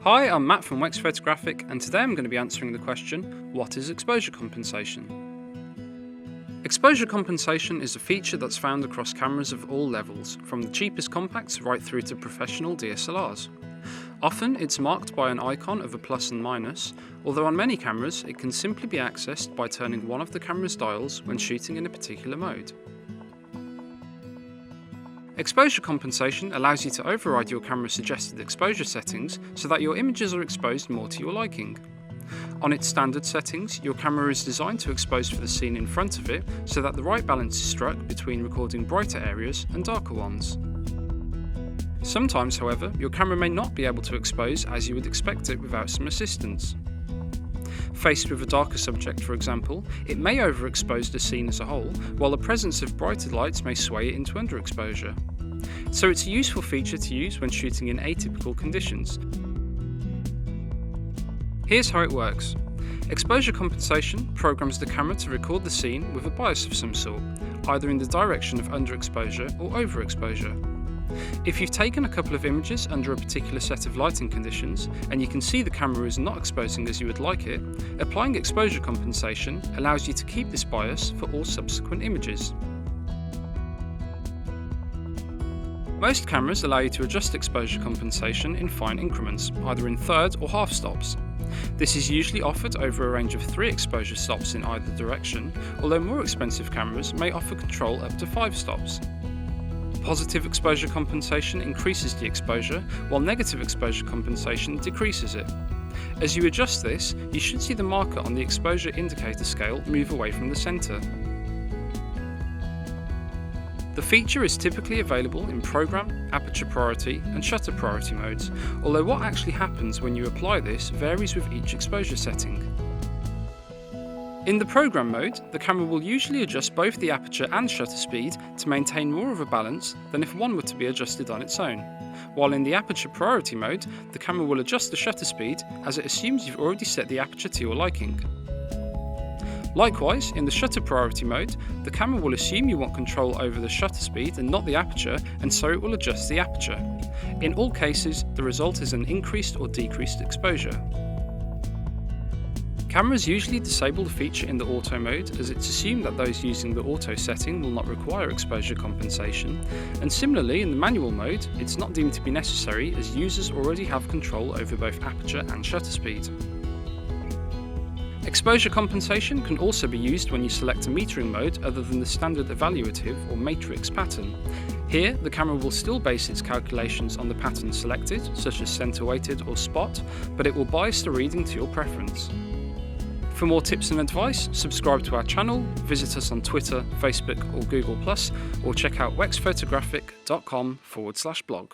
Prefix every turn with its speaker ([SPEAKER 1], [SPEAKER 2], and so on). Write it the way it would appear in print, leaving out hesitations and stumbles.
[SPEAKER 1] Hi, I'm Matt from Wex Photographic, and today I'm going to be answering the question, what is exposure compensation? Exposure compensation is a feature that's found across cameras of all levels, from the cheapest compacts right through to professional DSLRs. Often it's marked by an icon of a plus and minus, although on many cameras it can simply be accessed by turning one of the camera's dials when shooting in a particular mode. Exposure compensation allows you to override your camera's suggested exposure settings so that your images are exposed more to your liking. On its standard settings, your camera is designed to expose for the scene in front of it so that the right balance is struck between recording brighter areas and darker ones. Sometimes, however, your camera may not be able to expose as you would expect it without some assistance. Faced with a darker subject, for example, it may overexpose the scene as a whole, while the presence of brighter lights may sway it into underexposure. So it's a useful feature to use when shooting in atypical conditions. Here's how it works. Exposure compensation programs the camera to record the scene with a bias of some sort, either in the direction of underexposure or overexposure. If you've taken a couple of images under a particular set of lighting conditions, and you can see the camera is not exposing as you would like it, applying exposure compensation allows you to keep this bias for all subsequent images. Most cameras allow you to adjust exposure compensation in fine increments, either in third or half stops. This is usually offered over a range of 3 exposure stops in either direction, although more expensive cameras may offer control up to 5 stops. Positive exposure compensation increases the exposure, while negative exposure compensation decreases it. As you adjust this, you should see the marker on the exposure indicator scale move away from the centre. The feature is typically available in program, aperture priority, and shutter priority modes, although what actually happens when you apply this varies with each exposure setting. In the program mode, the camera will usually adjust both the aperture and shutter speed to maintain more of a balance than if one were to be adjusted on its own, while in the aperture priority mode, the camera will adjust the shutter speed as it assumes you've already set the aperture to your liking. Likewise, in the shutter priority mode, the camera will assume you want control over the shutter speed and not the aperture, and so it will adjust the aperture. In all cases, the result is an increased or decreased exposure. Cameras usually disable the feature in the auto mode, as it's assumed that those using the auto setting will not require exposure compensation, and similarly in the manual mode, it's not deemed to be necessary as users already have control over both aperture and shutter speed. Exposure compensation can also be used when you select a metering mode other than the standard evaluative or matrix pattern. Here, the camera will still base its calculations on the pattern selected, such as center weighted or spot, but it will bias the reading to your preference. For more tips and advice, subscribe to our channel, visit us on Twitter, Facebook or Google+, or check out wexphotographic.com/blog.